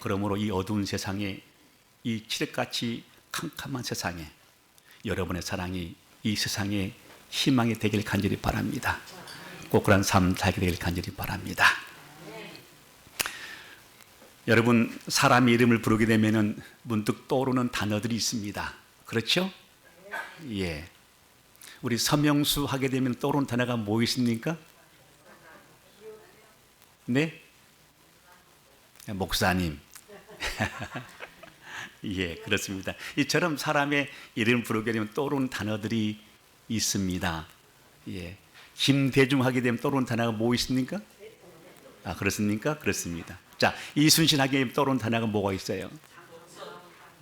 그러므로 이 어두운 세상에, 이 칠흑같이 캄캄한 세상에 여러분의 사랑이 이 세상에 희망이 되길 간절히 바랍니다. 꼭 그런 삶 살게 되길 간절히 바랍니다. 여러분, 사람의 이름을 부르게 되면 문득 떠오르는 단어들이 있습니다. 그렇죠? 예. 우리 서명수 하게 되면 떠오르는 단어가 뭐 있습니까? 네? 목사님. 예, 그렇습니다. 이처럼 사람의 이름을 부르게 되면 떠오르는 단어들이 있습니다. 예. 김대중 하게 되면 떠오르는 단어가 뭐 있습니까? 아, 그렇습니까? 그렇습니다. 자, 이순신 하게 되면 떠오르는 단어가 뭐가 있어요?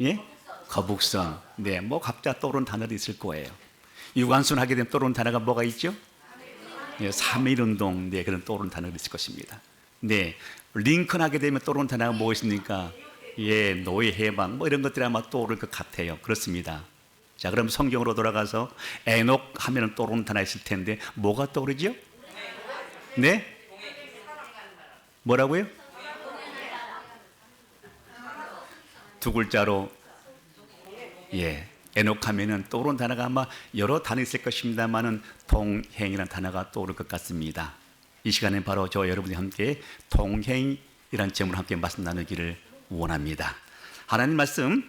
예? 거북선. 네, 뭐 각자 떠오르는 단어도 있을 거예요. 유관순 하게 되면 떠오르는 단어가 뭐가 있죠? 예, 3.1운동. 네, 그런 떠오르는 단어가 있을 것입니다. 네, 링컨 하게 되면 떠오르는 단어가 뭐 있습니까? 예, 노예 해방, 뭐 이런 것들이 아마 떠오를 것 같아요. 그렇습니다. 자, 그럼 성경으로 돌아가서 에녹 하면 떠오르는 단어가 있을 텐데 뭐가 떠오르죠? 네? 뭐라고요? 두 글자로, 예, 에녹 하면은 떠오르는 단어가 아마 여러 단어 있을 것입니다만은 동행이라는 단어가 떠오를 것 같습니다. 이 시간에 바로 저와 여러분이 함께 동행이라는 제목으로 함께 말씀 나누기를 원합니다. 하나님 말씀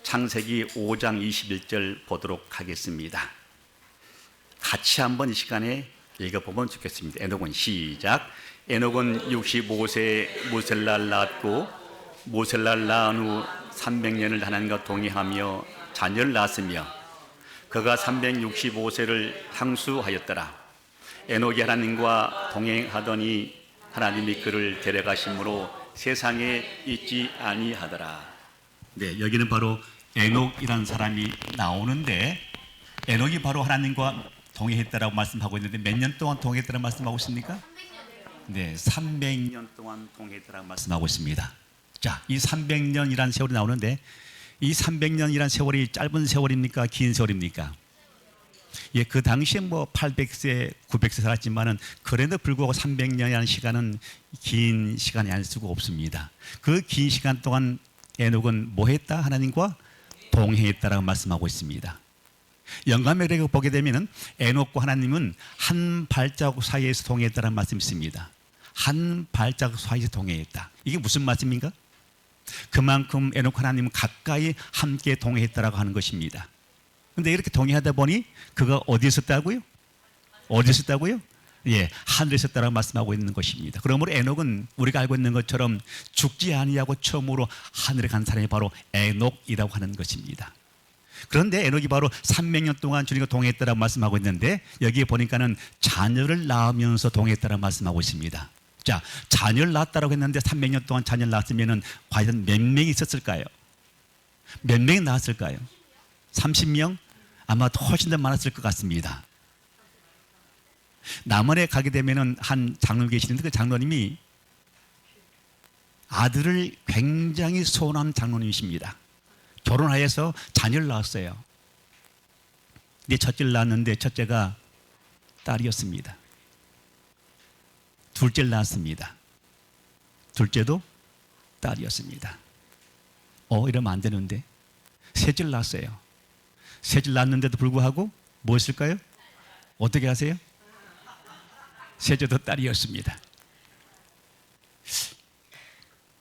창세기 5장 21절 보도록 하겠습니다. 같이 한번 이 시간에 읽어보면 좋겠습니다. 에녹은 시작. 에녹은 65세에 모셀라를 낳았고 모셀라를 낳은 후 300년을 하나님과 동행하며 자녀를 낳았으며 그가 365세를 향수하였더라. 에녹이 하나님과 동행하더니 하나님이 그를 데려가심으로 세상에 있지 아니하더라. 네, 여기는 바로 에녹이라는 사람이 나오는데 에녹이 바로 하나님과 동행했다라고 말씀하고 있는데 몇 년 동안 동행했다라고 말씀하고 있습니까? 네, 300년 동안 동행했다라고 말씀하고 있습니다. 자, 이 300년이라는 세월이 나오는데 이 300년이라는 세월이 짧은 세월입니까? 긴 세월입니까? 예, 그 당시에 뭐 800세, 900세 살았지만은 그래도 불구하고 300년이라는 시간은 긴 시간이 아닐 수가 없습니다. 그 긴 시간 동안 에녹은 뭐 했다? 하나님과 동행했다라고 말씀하고 있습니다. 영감의 보게 되면은 에녹과 하나님은 한 발자국 사이에서 동행했다라는 말씀이 있습니다. 한 발자국 사이에서 동행했다. 이게 무슨 말씀인가? 그만큼 에녹 하나님은 가까이 함께 동행했다라고 하는 것입니다. 그런데 이렇게 동행하다 보니 그가 어디에 있었다고요? 어디에 있었다고요? 예, 하늘에 있었다라고 말씀하고 있는 것입니다. 그러므로 에녹은 우리가 알고 있는 것처럼 죽지 아니하고 처음으로 하늘에 간 사람이 바로 에녹이라고 하는 것입니다. 그런데 에녹이 바로 300년 동안 주님과 동행했다라고 말씀하고 있는데 여기에 보니까는 자녀를 낳으면서 동행했다라고 말씀하고 있습니다. 자, 자녀를 낳았다라고 했는데 300년 동안 자녀를 낳았으면은 과연 몇 명이 있었을까요? 몇 명이 낳았을까요? 30명? 아마 훨씬 더 많았을 것 같습니다. 남원에 가게 되면은 한 장로님 계시는데 그 장로님이 아들을 굉장히 소원한 장로님이십니다. 결혼하여서 자녀를 낳았어요. 근데 첫째를 낳았는데 첫째가 딸이었습니다. 둘째를 낳았습니다. 둘째도 딸이었습니다. 이러면 안 되는데 셋째를 낳았어요. 셋째를 낳았는데도 불구하고 무엇일까요? 어떻게 하세요? 셋째도 딸이었습니다.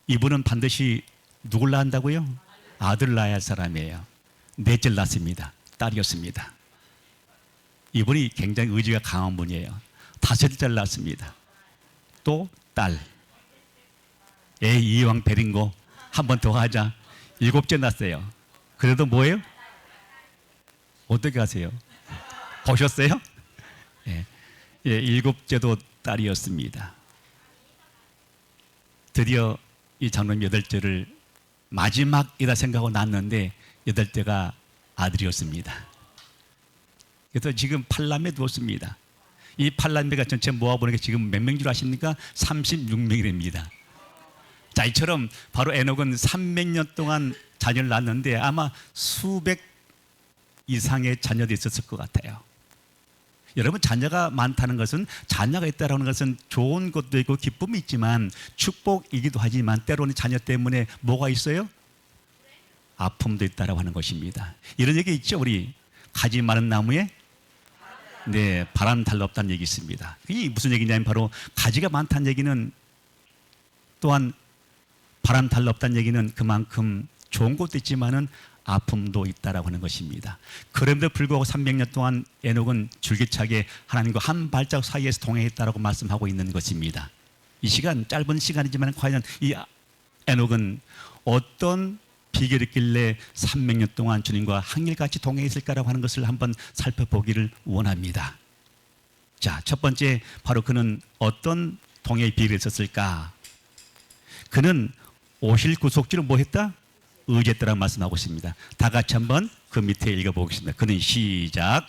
이분은 반드시 누굴 낳는다고요? 아들을 낳아야 할 사람이에요. 넷째를 낳습니다. 딸이었습니다. 이분이 굉장히 의지가 강한 분이에요. 다섯째를 낳습니다. 또 딸. 이왕 베린 거 한 번 더 하자. 7째 낳았어요. 그래도 뭐예요? 어떻게 하세요? 보셨어요? 예, 7째도 딸이었습니다. 드디어 이 장로님 8째를 마지막이다 생각하고 낳았는데 8째가 아들이었습니다. 그래서 지금 8남매 두었습니다. 이 8남매가 전체 모아보니까 지금 몇 명인 줄 아십니까? 36명이랍니다. 자, 이처럼 바로 에녹은 300년 동안 자녀를 낳았는데 아마 수백 이상의 자녀도 있었을 것 같아요. 여러분, 자녀가 많다는 것은, 자녀가 있다는 것은 좋은 것도 있고 기쁨이 있지만 축복이기도 하지만 때로는 자녀 때문에 뭐가 있어요? 아픔도 있다라고 하는 것입니다. 이런 얘기 있죠. 우리 가지 많은 나무에 바람 달로 없다는 얘기 있습니다. 이게 무슨 얘기냐면 바로 가지가 많다는 얘기는, 또한 바람 달로 없다는 얘기는 그만큼 좋은 것도 있지만은 아픔도 있다라고 하는 것입니다. 그럼에도 불구하고 300년 동안 에녹은 줄기차게 하나님과 한 발자국 사이에서 동행했다라고 말씀하고 있는 것입니다. 이 시간, 짧은 시간이지만 과연 이 에녹은 어떤 비결이 있길래 300년 동안 주님과 한결같이 동행했을까라고 하는 것을 한번 살펴보기를 원합니다. 자, 첫 번째, 바로 그는 어떤 동행의 비결이 있었을까? 그는 오실 구속주를 뭐 했다? 의지했다라고 말씀하고 있습니다. 다 같이 한번 그 밑에 읽어보겠습니다. 그는 시작.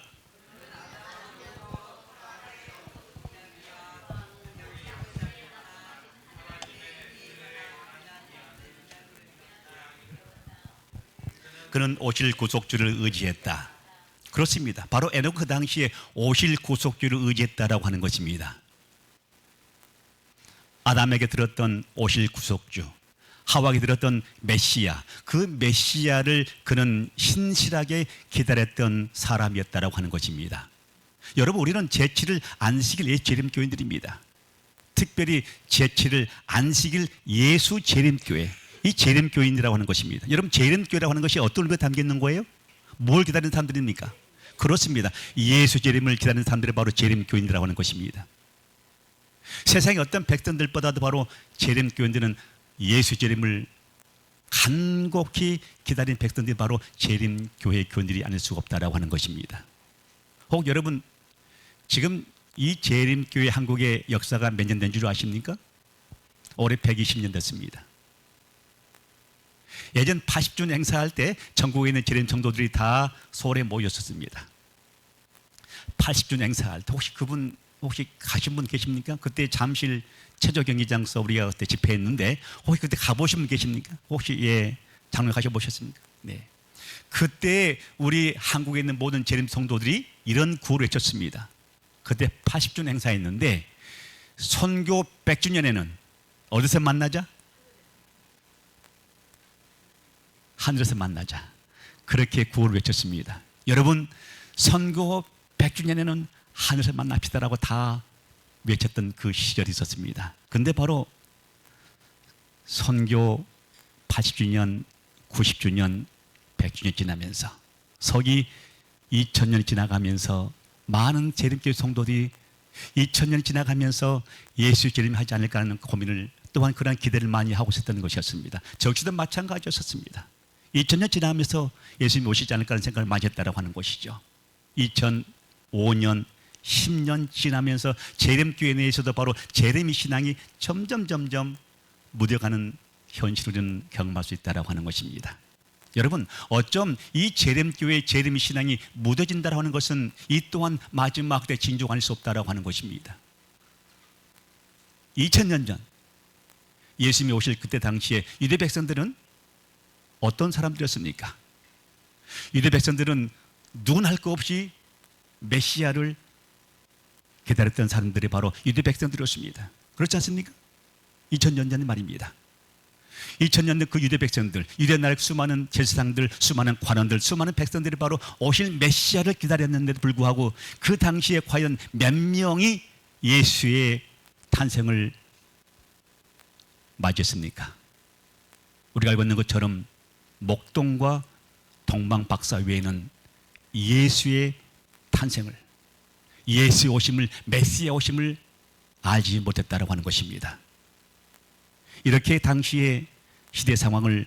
그는 오실 구속주를 의지했다. 그렇습니다. 바로 에녹 그 당시에 오실 구속주를 의지했다라고 하는 것입니다. 아담에게 들었던 오실 구속주, 하와에게 들었던 메시아, 그 메시아를 그는 신실하게 기다렸던 사람이었다라고 하는 것입니다. 여러분, 우리는 제7일 안식일 예수 재림교인들입니다. 특별히 제7일 안식일 예수 재림교회, 이 재림교인이라고 하는 것입니다. 여러분, 재림교회라고 하는 것이 어떤 의미가 담겨 있는 거예요? 뭘 기다리는 사람들입니까? 그렇습니다. 예수 재림을 기다리는 사람들이 바로 재림교인이라고 하는 것입니다. 세상의 어떤 백성들보다도 바로 재림교인들은 예수 재림을 간곡히 기다린 백성들이 바로 재림교회 교인들이 아닐 수가 없다라고 하는 것입니다. 혹 여러분, 지금 이 재림교회 한국의 역사가 몇 년 된 줄 아십니까? 올해 120년 됐습니다. 예전 80주년 행사할 때 전국에 있는 재림 성도들이 다 서울에 모였었습니다. 80주년 행사할 때 혹시 가신 분 계십니까? 그때 잠실 최저 경기장에서 우리가 그때 집회했는데 혹시 그때 가보신 분 계십니까? 혹시 장로에 가셔보셨습니까? 네. 그때 우리 한국에 있는 모든 재림 성도들이 이런 구호를 외쳤습니다. 그때 80주년 행사했는데 선교 100주년에는 어디서 만나자? 하늘에서 만나자. 그렇게 구호를 외쳤습니다. 여러분, 선교 100주년에는 하늘에서 만납시다라고 다 외쳤던 그 시절이 있었습니다. 그런데 바로 선교 80주년, 90주년, 100주년 지나면서 서기 2000년이 지나가면서 많은 재림교회 성도들이 2000년이 지나가면서 예수 재림하지 않을까 하는 고민을, 또한 그런 기대를 많이 하고 있었던 것이었습니다. 저 역시도 마찬가지였습니다. 2000년 지나면서 예수님이 오시지 않을까 하는 생각을 많이 했다고 하는 것이죠. 2005년, 10년 지나면서 재림교회 내에서도 바로 재림의 신앙이 점점 묻어가는 현실을 경험할 수 있다고 하는 것입니다. 여러분, 어쩜 이 재림교회의 재림의 신앙이 묻어진다고 하는 것은 이 또한 마지막 때 징조가 아닐 수 없다고 하는 것입니다. 2000년 전 예수님이 오실 그때 당시에 유대 백성들은 어떤 사람들이었습니까? 유대 백성들은 누구나 할 것 없이 메시아를 기다렸던 사람들이 바로 유대 백성들이었습니다. 그렇지 않습니까? 2000년 전 말입니다. 2000년 전 그 유대 백성들, 유대 나라의 수많은 제사장들, 수많은 관원들, 수많은 백성들이 바로 오실 메시아를 기다렸는데도 불구하고 그 당시에 과연 몇 명이 예수의 탄생을 맞이했습니까? 우리가 알고 있는 것처럼 목동과 동방박사 외에는 예수의 탄생을, 예수의 오심을, 메시아 오심을 알지 못했다라고 하는 것입니다. 이렇게 당시의 시대 상황을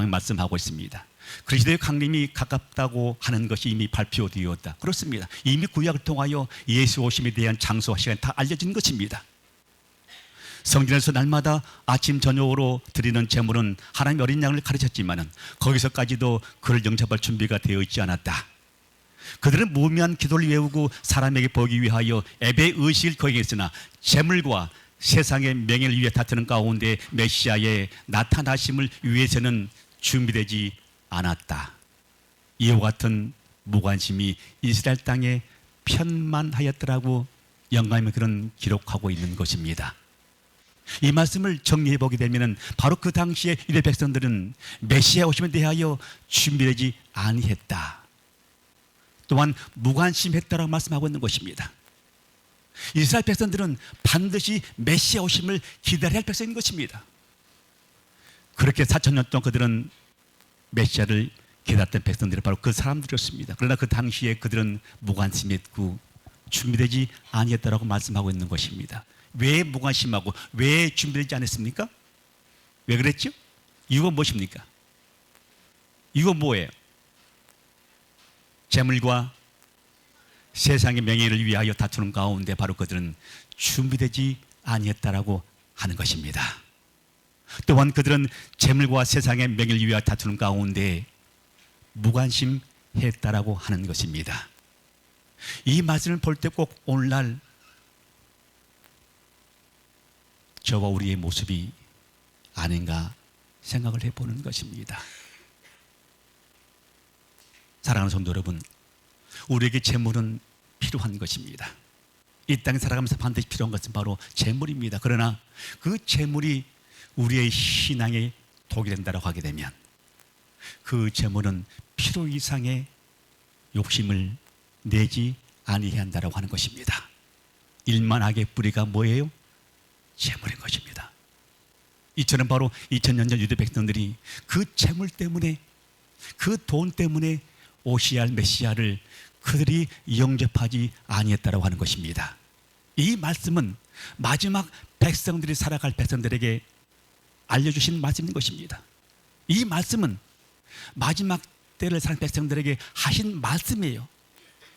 말씀하고 있습니다. 그 시대의 강림이 가깝다고 하는 것이 이미 발표되었다. 그렇습니다. 이미 구약을 통하여 예수 오심에 대한 장소와 시간이 다 알려진 것입니다. 성전에서 날마다 아침 저녁으로 드리는 제물은 하나님의 어린 양을 가르쳤지만은 거기서까지도 그를 영접할 준비가 되어 있지 않았다. 그들은 무의미한 기도를 외우고 사람에게 보기 위하여 예배 의식을 거행했으나 제물과 세상의 명예를 위해 다투는 가운데 메시아의 나타나심을 위해서는 준비되지 않았다. 이와 같은 무관심이 이스라엘 땅에 편만하였더라고 영감이 그런 기록하고 있는 것입니다. 이 말씀을 정리해 보게 되면 바로 그 당시에 이스라엘 백성들은 메시아 오심에 대하여 준비되지 아니했다. 또한 무관심했다라고 말씀하고 있는 것입니다. 이스라엘 백성들은 반드시 메시아 오심을 기다려야 할 백성인 것입니다. 그렇게 4,000년 동안 그들은 메시아를 기다렸던 백성들이 바로 그 사람들이었습니다. 그러나 그 당시에 그들은 무관심했고 준비되지 아니했다라고 말씀하고 있는 것입니다. 왜 무관심하고 왜 준비되지 않았습니까? 왜 그랬죠? 이유가 무엇입니까? 이유가 뭐예요? 재물과 세상의 명예를 위하여 다투는 가운데 바로 그들은 준비되지 아니했다라고 하는 것입니다. 또한 그들은 재물과 세상의 명예를 위하여 다투는 가운데 무관심했다라고 하는 것입니다. 이 말씀을 볼 때 꼭 오늘날 저와 우리의 모습이 아닌가 생각을 해보는 것입니다. 사랑하는 성도 여러분, 우리에게 재물은 필요한 것입니다. 이 땅에 살아가면서 반드시 필요한 것은 바로 재물입니다. 그러나 그 재물이 우리의 신앙에 독이 된다고 하게 되면 그 재물은 필요 이상의 욕심을 내지 아니해야 한다고 하는 것입니다. 일만하게 뿌리가 뭐예요? 재물인 것입니다. 이처럼 바로 2000년 전 유대 백성들이 그 재물 때문에 그 돈 때문에 오시아 메시아를 그들이 영접하지 아니했다고 하는 것입니다. 이 말씀은 마지막 백성들이 살아갈 백성들에게 알려주신 말씀인 것입니다. 이 말씀은 마지막 때를 살 백성들에게 하신 말씀이에요.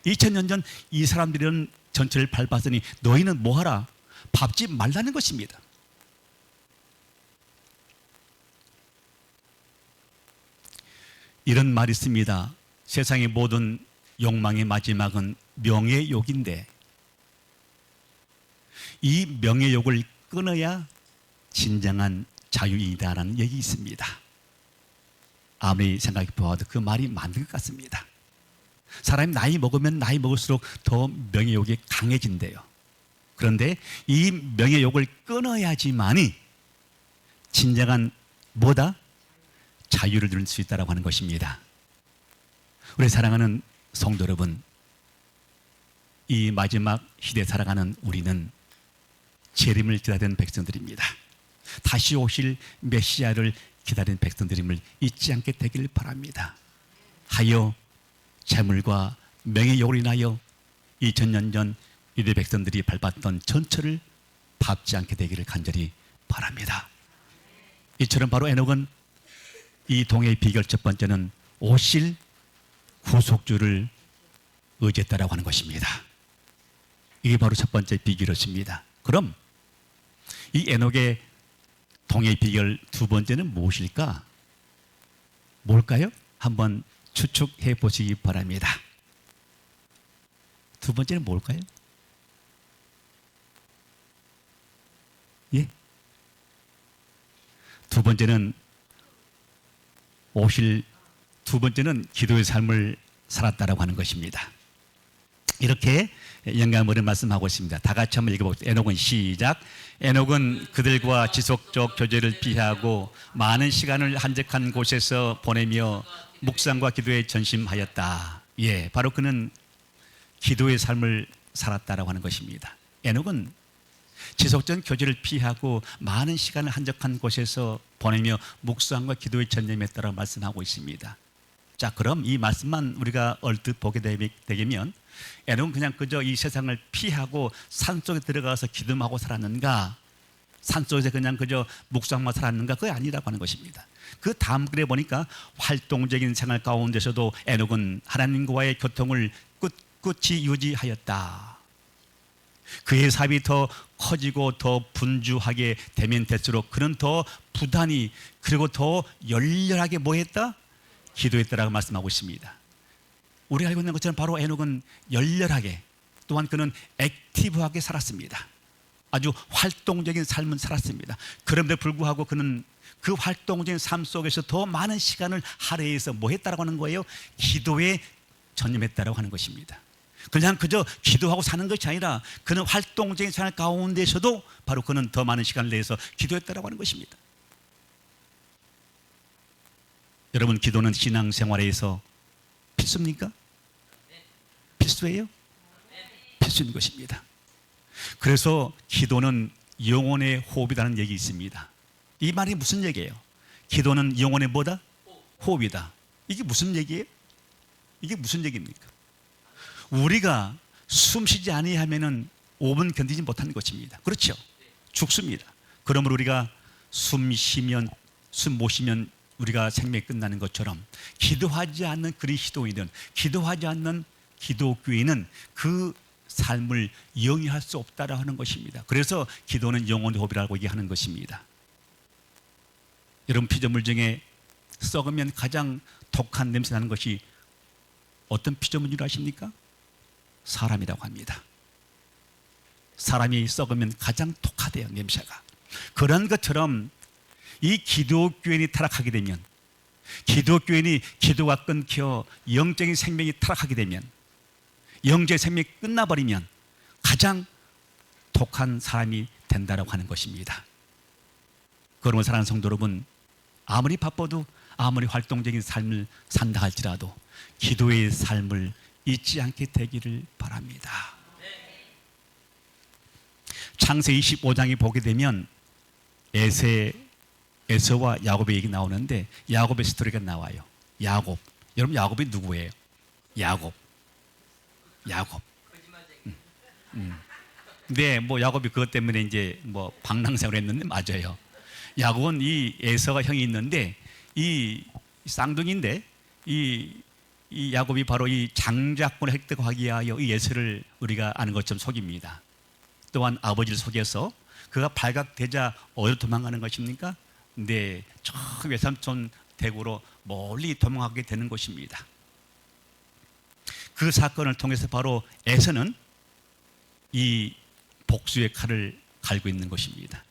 2000년 전 이 사람들은 전체를 밟았으니 너희는 뭐하라? 밟지 말라는 것입니다. 이런 말이 있습니다. 세상의 모든 욕망의 마지막은 명예욕인데 이 명예욕을 끊어야 진정한 자유이다라는 얘기 있습니다. 아무리 생각해 보아도 그 말이 맞는 것 같습니다. 사람이 나이 먹으면 나이 먹을수록 더 명예욕이 강해진대요. 그런데 이 명예욕을 끊어야지만이 진정한 뭐다? 자유를 누릴 수 있다고 하는 것입니다. 우리 사랑하는 성도 여러분, 이 마지막 시대에 살아가는 우리는 재림을 기다리는 백성들입니다. 다시 오실 메시아를 기다리는 백성들임을 잊지 않게 되기를 바랍니다. 하여 재물과 명예욕으로 인하여 2000년 전 유대 백성들이 밟았던 전철을 밟지 않게 되기를 간절히 바랍니다. 이처럼 바로 에녹은 이 동해의 비결 첫 번째는 오실 구속주를 의지했다라고 하는 것입니다. 이게 바로 첫 번째 비결이었습니다. 그럼 이 에녹의 동해의 비결 두 번째는 무엇일까? 뭘까요? 한번 추측해 보시기 바랍니다. 두 번째는 뭘까요? 예? 두 번째는 기도의 삶을 살았다라고 하는 것입니다. 이렇게 영감으로 말씀하고 있습니다. 다 같이 한번 읽어보겠습니다. 에녹은 시작. 에녹은 그들과 지속적 교제를 피하고 많은 시간을 한적한 곳에서 보내며 묵상과 기도에 전심하였다. 예, 바로 그는 기도의 삶을 살았다라고 하는 것입니다. 에녹은 지속적 교제를 피하고 많은 시간을 한적한 곳에서 보내며 묵상과 기도에 전념했다라고 말씀하고 있습니다. 자, 그럼 이 말씀만 우리가 얼뜻 보게 되면 에녹은 그냥 그저 이 세상을 피하고 산속에 들어가서 기도하고 살았는가? 산속에서 그냥 그저 묵상만 살았는가? 그게 아니라고 하는 것입니다. 그 다음 글에 보니까 활동적인 생활 가운데서도 에녹은 하나님과의 교통을 꿋꿋이 유지하였다. 그의 삶이 더 커지고 더 분주하게 되면 될수록 그는 더 부단히 그리고 더 열렬하게 뭐 했다? 기도했다라고 말씀하고 있습니다. 우리가 알고 있는 것처럼 바로 에녹은 열렬하게 또한 그는 액티브하게 살았습니다. 아주 활동적인 삶을 살았습니다. 그럼에도 불구하고 그는 그 활동적인 삶 속에서 더 많은 시간을 할애해서 뭐 했다라고 하는 거예요? 기도에 전념했다라고 하는 것입니다. 그냥 그저 기도하고 사는 것이 아니라 그는 활동적인 생활 가운데서도 바로 그는 더 많은 시간을 내서 기도했다라고 하는 것입니다. 여러분, 기도는 신앙생활에서 필수입니까? 필수예요? 필수인 것입니다. 그래서 기도는 영혼의 호흡이라는 얘기 있습니다. 이 말이 무슨 얘기예요? 기도는 영혼의 뭐다? 호흡이다. 이게 무슨 얘기예요? 이게 무슨 얘기입니까? 우리가 숨 쉬지 아니하면은 5분 견디지 못하는 것입니다. 그렇죠? 죽습니다. 그러므로 우리가 숨 못 쉬면 우리가 생명이 끝나는 것처럼 기도하지 않는 그리스도인은, 기도하지 않는 기독교인은 그 삶을 영위할 수 없다라고 하는 것입니다. 그래서 기도는 영혼의 호흡이라고 얘기하는 것입니다. 여러분, 피조물 중에 썩으면 가장 독한 냄새 나는 것이 어떤 피조물인 줄 아십니까? 사람이라고 합니다. 사람이 썩으면 가장 독하대요, 냄새가. 그런 것처럼 이 기독교인이 타락하게 되면, 기독교인이 기도가 끊겨 영적인 생명이 타락하게 되면, 영적인 생명이 끝나버리면 가장 독한 사람이 된다라고 하는 것입니다. 그러므로 사랑하는 성도 여러분, 아무리 바빠도 아무리 활동적인 삶을 산다 할지라도 기도의 삶을 잊지 않게 되기를 바랍니다. 창세기 25장에 보게 되면 에서와 야곱의 얘기 나오는데 야곱의 스토리가 나와요. 야곱. 여러분, 야곱이 누구예요? 야곱. 네, 뭐 야곱이 그것 때문에 이제 뭐 방랑생활을 했는데 맞아요. 야곱은 이 에서가 형이 있는데 이 쌍둥이인데 이 야곱이 바로 이 장자권을 획득하기 위하여 이 에서를 우리가 아는 것처럼 속입니다. 또한 아버지를 속여서 그가 발각되자 어디로 도망가는 것입니까? 네, 저 외삼촌 댁으로 멀리 도망가게 되는 것입니다. 그 사건을 통해서 바로 에서는 이 복수의 칼을 갈고 있는 것입니다.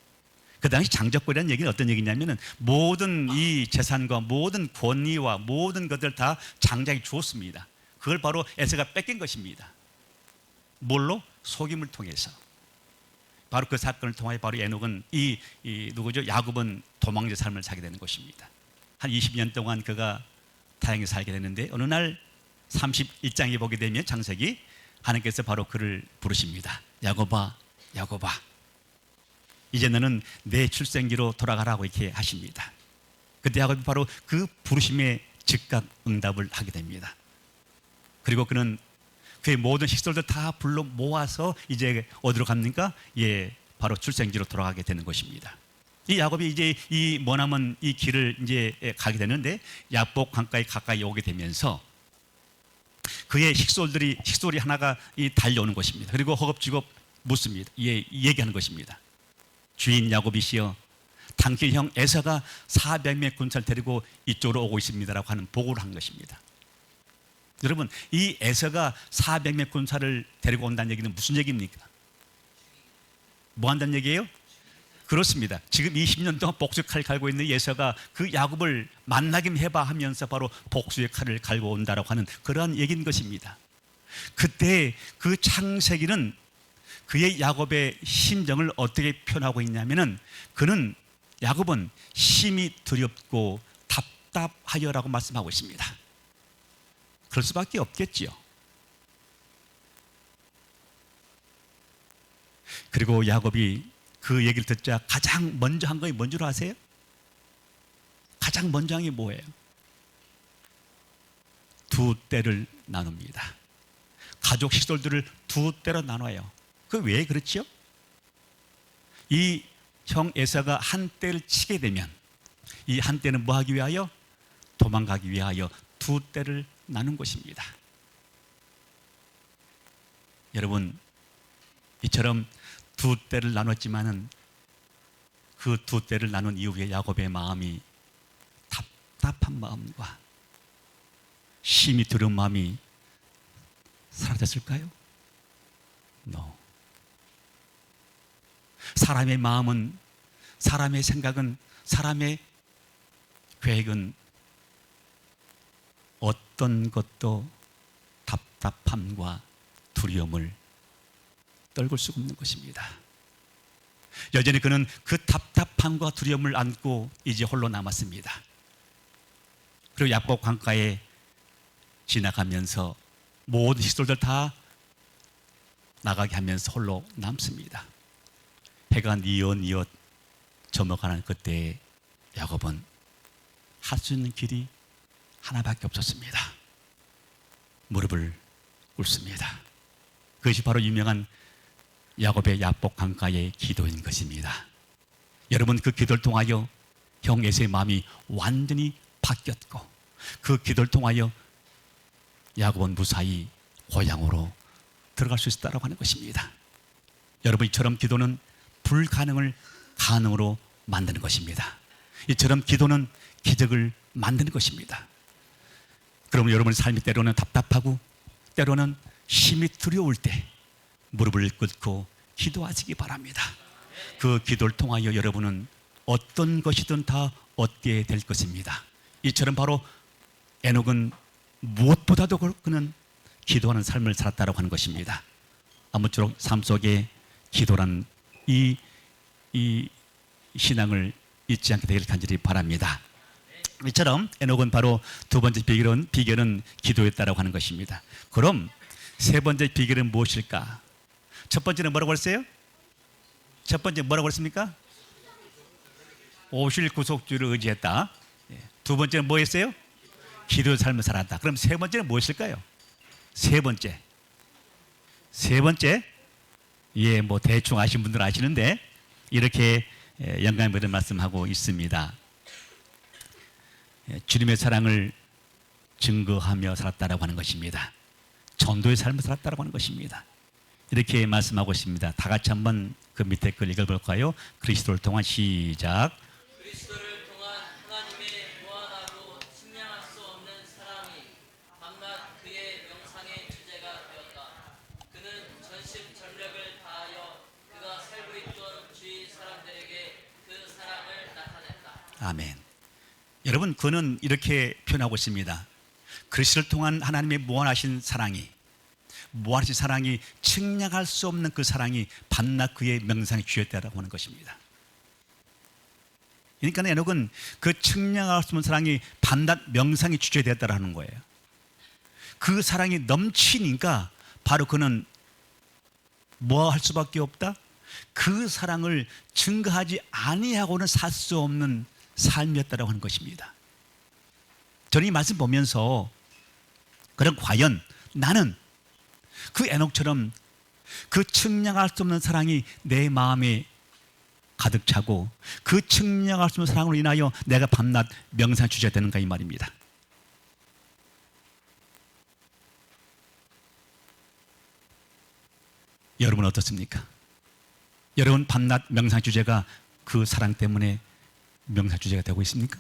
그 당시 장자권이라는 얘기는 어떤 얘기냐면은 모든 이 재산과 모든 권위와 모든 것들 다 장자에게 주었습니다. 그걸 바로 에서가 뺏긴 것입니다. 뭘로? 속임을 통해서. 바로 그 사건을 통하여 바로 에녹은 누구죠? 야곱은 도망자 삶을 살게 되는 것입니다. 한 20년 동안 그가 다행히 살게 되는데 어느 날 31장에 보게 되면 창세기 하나님께서 바로 그를 부르십니다. 야곱아, 야곱아, 이제 너는 내 출생지로 돌아가라고 이렇게 하십니다. 그때 야곱이 바로 그 부르심에 즉각 응답을 하게 됩니다. 그리고 그는 그의 모든 식솔들 다 불러 모아서 이제 어디로 갑니까? 예, 바로 출생지로 돌아가게 되는 것입니다. 이 야곱이 이제 이 머나먼 이 길을 이제 가게 되는데 야복 강가에 가까이 오게 되면서 그의 식솔이 하나가 달려오는 것입니다. 그리고 허겁지겁 묻습니다. 예, 얘기하는 것입니다. 주인 야곱이시여, 당길 형 에서가 400명 군사를 데리고 이쪽으로 오고 있습니다라고 하는 보고를 한 것입니다. 여러분, 이 에서가 400명 군사를 데리고 온다는 얘기는 무슨 얘기입니까? 뭐 한다는 얘기예요? 그렇습니다. 지금 20년 동안 복수의 칼을 갈고 있는 에서가 그 야곱을 만나긴 해봐 하면서 바로 복수의 칼을 갈고 온다라고 하는 그러한 얘기인 것입니다. 그때 그 창세기는 그의 야곱의 심정을 어떻게 표현하고 있냐면은 야곱은 심히 두렵고 답답하여라고 말씀하고 있습니다. 그럴 수밖에 없겠지요. 그리고 야곱이 그 얘기를 듣자 가장 먼저 한 것이 뭔지 아세요? 가장 먼저 한 게 뭐예요? 두 떼를 나눕니다. 가족 식솔들을 두 떼로 나눠요. 그 왜 그렇지요? 이 형 에서가 한 떼를 치게 되면 이 한 떼는 뭐 하기 위하여? 도망가기 위하여 두 떼를 나눈 것입니다. 여러분, 이처럼 두 떼를 나눴지만은 그 두 떼를 나눈 이후에 야곱의 마음이 답답한 마음과 심히 두려운 마음이 사라졌을까요? No. 사람의 마음은, 사람의 생각은, 사람의 계획은 어떤 것도 답답함과 두려움을 떨굴 수가 없는 것입니다. 여전히 그는 그 답답함과 두려움을 안고 이제 홀로 남았습니다. 그리고 야복 강가에 지나가면서 모든 식솔들 다 나가게 하면서 홀로 남습니다. 해가 뉘엿뉘엿 저물어가는 그때 야곱은 할 수 있는 길이 하나밖에 없었습니다. 무릎을 꿇습니다. 그것이 바로 유명한 야곱의 야복 강가의 기도인 것입니다. 여러분, 그 기도를 통하여 형 에서의 마음이 완전히 바뀌었고, 그 기도를 통하여 야곱은 무사히 고향으로 들어갈 수 있었다고 하는 것입니다. 여러분, 이처럼 기도는 불가능을 가능으로 만드는 것입니다. 이처럼 기도는 기적을 만드는 것입니다. 그러면 여러분의 삶이 때로는 답답하고 때로는 힘이 두려울 때 무릎을 꿇고 기도하시기 바랍니다. 그 기도를 통하여 여러분은 어떤 것이든 다 얻게 될 것입니다. 이처럼 바로 에녹은 무엇보다도 그는 기도하는 삶을 살았다고 하는 것입니다. 아무쪼록 삶 속에 기도란 이 신앙을 잊지 않게 되길 간절히 바랍니다. 이처럼 에녹은 바로 두 번째 비결은 기도였다고 하는 것입니다. 그럼 세 번째 비결은 무엇일까? 첫 번째는 뭐라고 했어요? 첫 번째 뭐라고 했습니까? 오실 구속주를 의지했다. 두 번째는 뭐였어요? 기도의 삶을 살았다. 그럼 세 번째는 무엇일까요? 세 번째, 뭐 대충 아시는 분들 아시는데 이렇게 영감 있는 말씀하고 있습니다. 주님의 사랑을 증거하며 살았다라고 하는 것입니다. 전도의 삶을 살았다라고 하는 것입니다. 이렇게 말씀하고 있습니다. 다 같이 한번 그 밑에 걸 읽어볼까요? 그리스도를 통한 시작. 그리스도를 통한 하나님의 무한하고 측량할 수 없는 사랑이 밤낮 그의 명상의 주제가 되었다. 그는 전심전력을 다하여 그가 살고 있던 주위 사람들에게 그 사랑을 나타냈다. 아멘. 여러분, 그는 이렇게 표현하고 있습니다. 그리스도를 통한 하나님의 무한하신 사랑이 측량할 수 없는 그 사랑이 밤낮 그의 명상에 주였다라고 하는 것입니다. 그러니까 에녹은 그 측량할 수 없는 사랑이 밤낮 명상에 주체되었다라는 거예요. 그 사랑이 넘치니까 바로 그는 뭐 할 수밖에 없다? 그 사랑을 증거하지 아니하고는 살 수 없는 삶이었다라고 하는 것입니다. 저는 이 말씀 보면서 그럼 과연 나는 그 에녹처럼 그 측량할 수 없는 사랑이 내 마음에 가득 차고 그 측량할 수 없는 사랑으로 인하여 내가 밤낮 명상 주제가 되는가 이 말입니다. 여러분 어떻습니까? 여러분 밤낮 명상 주제가 그 사랑 때문에 명상 주제가 되고 있습니까?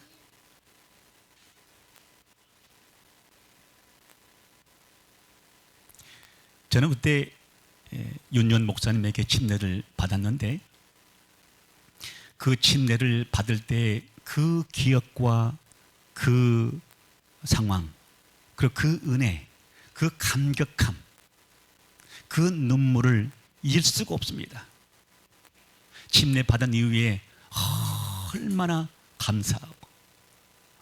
저는 그때 윤yon 목사님에게 침례를 받았는데 그 침례를 받을 때 그 기억과 그 상황 그리고 그 은혜, 그 감격함, 그 눈물을 잊을 수가 없습니다. 침례 받은 이후에 얼마나 감사하고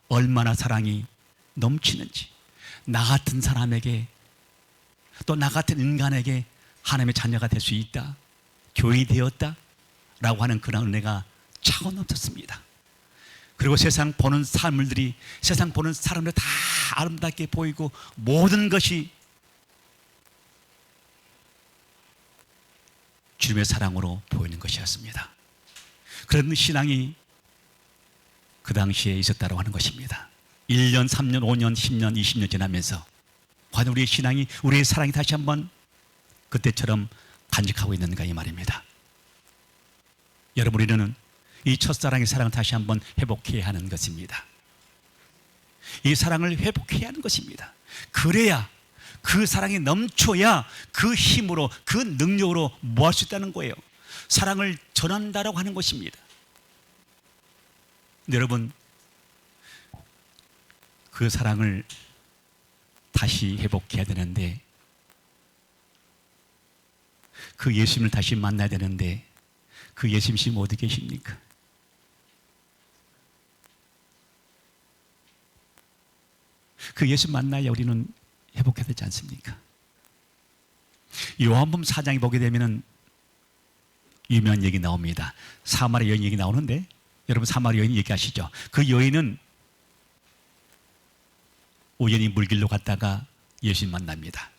얼마나 사랑이 넘치는지, 나 같은 사람에게 또 나 같은 인간에게 하나님의 자녀가 될 수 있다, 교인이 되었다 라고 하는 그런 은혜가 차고 넘쳤습니다. 그리고 세상 보는 사람들이, 세상 보는 사람들 다 아름답게 보이고 모든 것이 주님의 사랑으로 보이는 것이었습니다. 그런 신앙이 그 당시에 있었다고 하는 것입니다. 1년, 3년, 5년, 10년, 20년 지나면서 과연 우리의 신앙이, 우리의 사랑이 다시 한번 그때처럼 간직하고 있는가 이 말입니다. 여러분, 우리는 이 첫사랑의 사랑을 다시 한번 회복해야 하는 것입니다. 이 사랑을 회복해야 하는 것입니다. 그래야 그 사랑이 넘쳐야 그 힘으로, 그 능력으로 뭐 할 수 있다는 거예요. 사랑을 전한다라고 하는 것입니다. 여러분, 그 사랑을 다시 회복해야 되는데 그 예수님을 다시 만나야 되는데 그 예수님이 어디 계십니까? 그 예수 만나야 우리는 회복해야 되지 않습니까? 요한복음 4장에 보게 되면은 유명한 얘기 나옵니다. 사마리 여인 얘기 나오는데 여러분 사마리 여인 얘기하시죠? 그 여인은 우연히 물길로 갔다가 예수님 만납니다.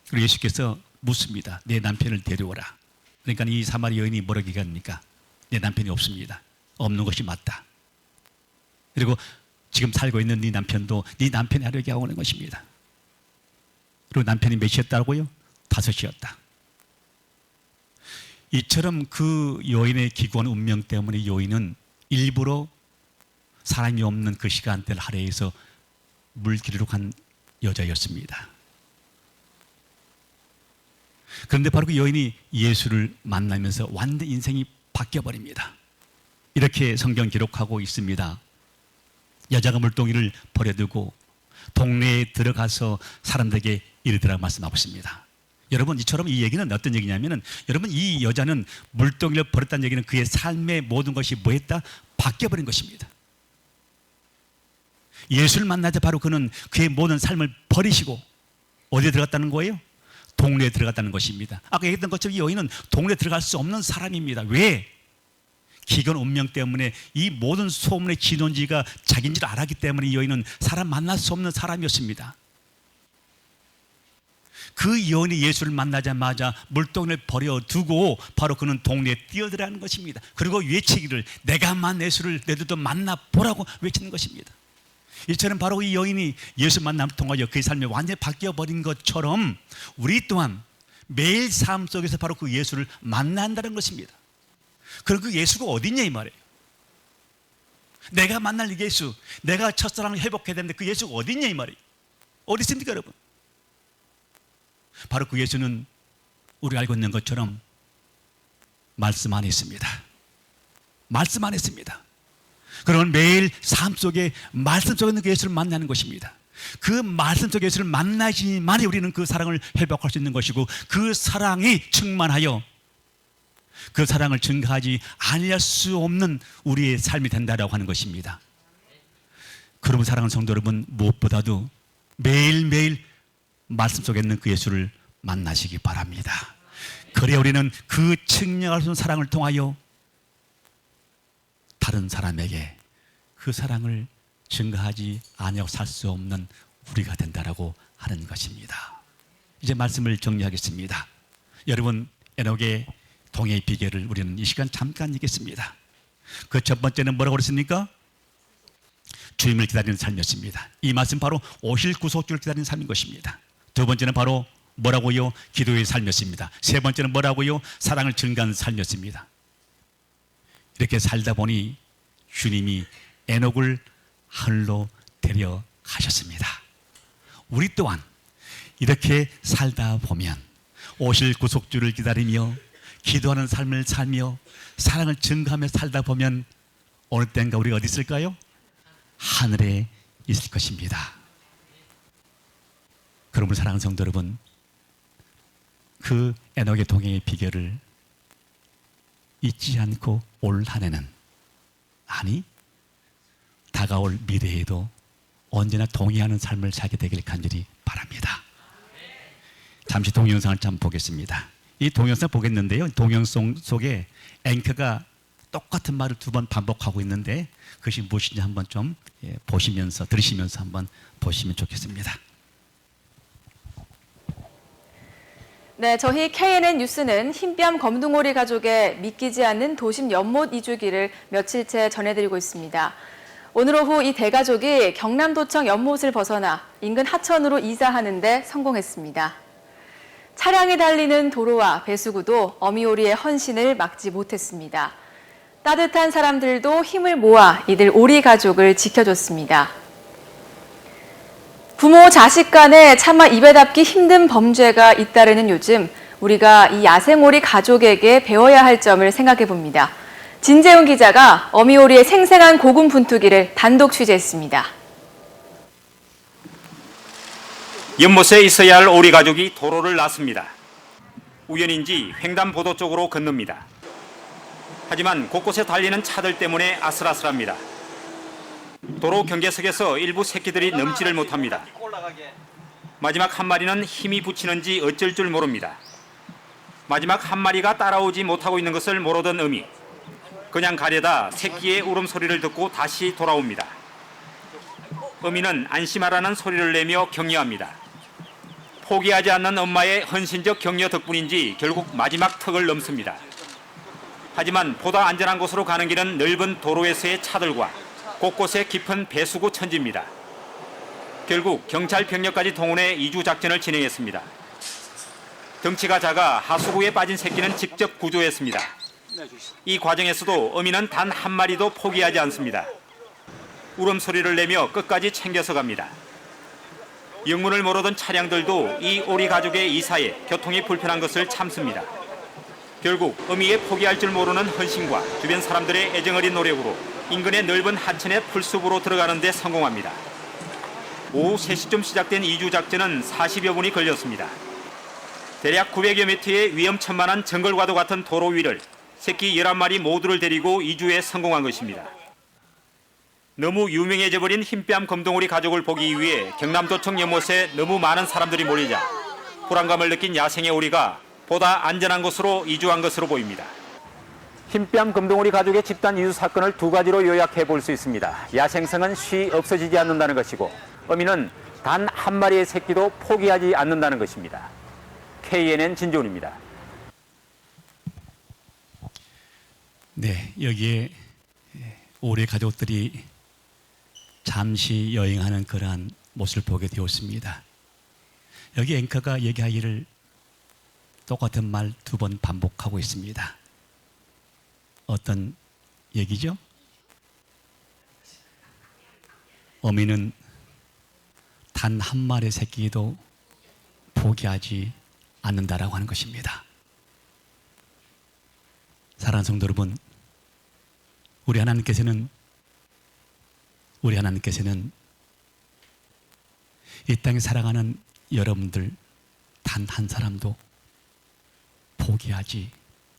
그리고 예수께서 묻습니다. 내 남편을 데려오라. 그러니까 이 사마리 여인이 뭐라고 얘기합니까? 내 남편이 없습니다. 없는 것이 맞다. 그리고 지금 살고 있는 네 남편도 네 남편이 하려고 하는 것입니다. 그리고 남편이 몇이었다고요? 5이었다. 이처럼 그 여인의 기구한 운명 때문에 여인은 일부러 사람이 없는 그 시간대를 할애해서 물길로 간 여자였습니다. 그런데 바로 그 여인이 예수를 만나면서 완전 인생이 바뀌어버립니다. 이렇게 성경 기록하고 있습니다. 여자가 물동이를 버려두고 동네에 들어가서 사람들에게 이르더라 말씀하고 있습니다. 여러분 이처럼 이 얘기는 어떤 얘기냐면은 여러분 이 여자는 물동이를 버렸다는 얘기는 그의 삶의 모든 것이 뭐했다? 바뀌어버린 것입니다. 예수를 만날 때 바로 그는 그의 모든 삶을 버리시고 어디에 들어갔다는 거예요? 동네에 들어갔다는 것입니다. 아까 얘기했던 것처럼 이 여인은 동네에 들어갈 수 없는 사람입니다. 왜? 기근 운명 때문에 이 모든 소문의 진원지가 자기인 줄 알았기 때문에 이 여인은 사람 만날 수 없는 사람이었습니다. 그 여인이 예수를 만나자마자 물동이를 버려두고 바로 그는 동네에 뛰어들어가는 것입니다. 그리고 외치기를 내가 만 예수를 너희들도 만나보라고 외치는 것입니다. 이처럼 바로 이 여인이 예수 만남을 통하여 그의 삶이 완전히 바뀌어버린 것처럼 우리 또한 매일 삶 속에서 바로 그 예수를 만난다는 것입니다. 그럼 그 예수가 어딨냐 이 말이에요. 내가 만날 예수, 내가 첫사랑을 회복해야 되는데 그 예수가 어딨냐 이 말이에요. 어디 있습니까 여러분? 바로 그 예수는 우리가 알고 있는 것처럼 말씀 안에 있습니다. 말씀 안에 있습니다. 그러면 매일 삶 속에 말씀 속에 있는 그 예수를 만나는 것입니다. 그 말씀 속에 예수를 만나지만이 우리는 그 사랑을 회복할 수 있는 것이고 그 사랑이 충만하여 그 사랑을 증가하지 아니할 수 없는 우리의 삶이 된다라고 하는 것입니다. 그러면 사랑하는 성도 여러분 무엇보다도 매일매일 말씀 속에 있는 그 예수를 만나시기 바랍니다. 그래야 우리는 그 측량할 수 없는 사랑을 통하여 다른 사람에게 그 사랑을 증가하지 아니하고 살 수 없는 우리가 된다라고 하는 것입니다. 이제 말씀을 정리하겠습니다. 여러분 에녹의 동해의 비결을 우리는 이 시간 잠깐 읽겠습니다. 그 첫 번째는 뭐라고 그랬습니까? 주님을 기다리는 삶이었습니다. 이 말씀 바로 오실 구속주를 기다리는 삶인 것입니다. 두 번째는 바로 뭐라고요? 기도의 삶이었습니다. 세 번째는 뭐라고요? 사랑을 증가하는 삶이었습니다. 이렇게 살다 보니 주님이 에녹을 하늘로 데려가셨습니다. 우리 또한 이렇게 살다 보면 오실 구속주를 기다리며 기도하는 삶을 살며 사랑을 증가하며 살다 보면 어느 때인가 우리가 어디 있을까요? 하늘에 있을 것입니다. 그러므로 사랑하는 성도 여러분, 그 에녹의 동행의 비결을 잊지 않고 올 한 해는, 아니 다가올 미래에도 언제나 동의하는 삶을 살게 되길 간절히 바랍니다. 잠시 동영상을 좀 보겠습니다. 이 동영상 보겠는데요, 동영상 속에 앵커가 똑같은 말을 2번 반복하고 있는데 그것이 무엇인지 한번 좀 보시면서 들으시면서 한번 보시면 좋겠습니다. 네, 저희 KNN 뉴스는 흰뺨 검둥오리 가족의 믿기지 않는 도심 연못 이주기를 며칠째 전해드리고 있습니다. 오늘 오후 이 대가족이 경남도청 연못을 벗어나 인근 하천으로 이사하는 데 성공했습니다. 차량이 달리는 도로와 배수구도 어미오리의 헌신을 막지 못했습니다. 따뜻한 사람들도 힘을 모아 이들 오리 가족을 지켜줬습니다. 부모 자식 간에 차마 입에 담기 힘든 범죄가 잇따르는 요즘 우리가 이 야생오리 가족에게 배워야 할 점을 생각해 봅니다. 진재훈 기자가 어미오리의 생생한 고군분투기를 단독 취재했습니다. 연못에 있어야 할 오리 가족이 도로를 났습니다. 우연인지 횡단보도 쪽으로 건넙니다. 하지만 곳곳에 달리는 차들 때문에 아슬아슬합니다. 도로 경계석에서 일부 새끼들이 넘지를 못합니다. 마지막 한 마리는 힘이 붙이는지 어쩔 줄 모릅니다. 마지막 한 마리가 따라오지 못하고 있는 것을 모르던 어미. 그냥 가려다 새끼의 울음소리를 듣고 다시 돌아옵니다. 어미는 안심하라는 소리를 내며 격려합니다. 포기하지 않는 엄마의 헌신적 격려 덕분인지 결국 마지막 턱을 넘습니다. 하지만 보다 안전한 곳으로 가는 길은 넓은 도로에서의 차들과 곳곳에 깊은 배수구 천지입니다. 결국 경찰 병력까지 동원해 이주 작전을 진행했습니다. 덩치가 작아 하수구에 빠진 새끼는 직접 구조했습니다. 이 과정에서도 어미는 단 한 마리도 포기하지 않습니다. 울음소리를 내며 끝까지 챙겨서 갑니다. 영문을 모르던 차량들도 이 오리 가족의 이사에 교통이 불편한 것을 참습니다. 결국 어미의 포기할 줄 모르는 헌신과 주변 사람들의 애정 어린 노력으로 인근의 넓은 하천의 풀숲으로 들어가는 데 성공합니다. 오후 3시쯤 시작된 이주 작전은 40여 분이 걸렸습니다. 대략 900여 미터의 위험천만한 정글과도 같은 도로 위를 새끼 11마리 모두를 데리고 이주에 성공한 것입니다. 너무 유명해져버린 흰뺨 검둥오리 가족을 보기 위해 경남도청 연못에 너무 많은 사람들이 몰리자 불안감을 느낀 야생의 오리가 보다 안전한 곳으로 이주한 것으로 보입니다. 흰뺨 검둥오리 가족의 집단 이주 사건을 두 가지로 요약해 볼 수 있습니다. 야생성은 쉬 없어지지 않는다는 것이고 어미는 단 한 마리의 새끼도 포기하지 않는다는 것입니다. KNN 진종입니다. 네, 여기에 오래 가족들이 잠시 여행하는 그러한 모습을 보게 되었습니다. 여기 앵커가 얘기하기를 똑같은 말 2번 반복하고 있습니다. 어떤 얘기죠? 어미는 단 한 마리의 새끼도 포기하지 않는다라고 하는 것입니다. 사랑하는 성도 여러분, 우리 하나님께서는 이 땅에 살아가는 여러분들 단 한 사람도 포기하지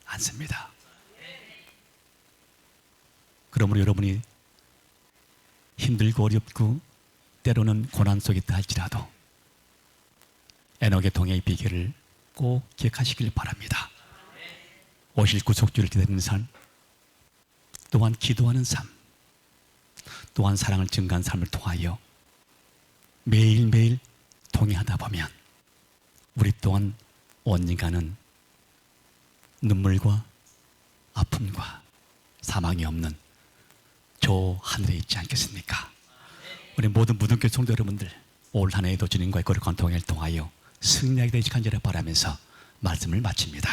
않습니다. 그러므로 여러분이 힘들고 어렵고 때로는 고난 속에 있다 할지라도 에녹의 동행의 비결을 꼭 기억하시길 바랍니다. 오실 구속주를 기다리는 삶, 또한 기도하는 삶, 또한 사랑을 증가한 삶을 통하여 매일매일 동행하다 보면 우리 또한 언젠가는 눈물과 아픔과 사망이 없는 저 하늘에 있지 않겠습니까? 우리 모든 무등교 성도 여러분들 올 한 해에도 주님과의 거룩한 동행을 통하여 승리하게 되시길 간절히 바라면서 말씀을 마칩니다.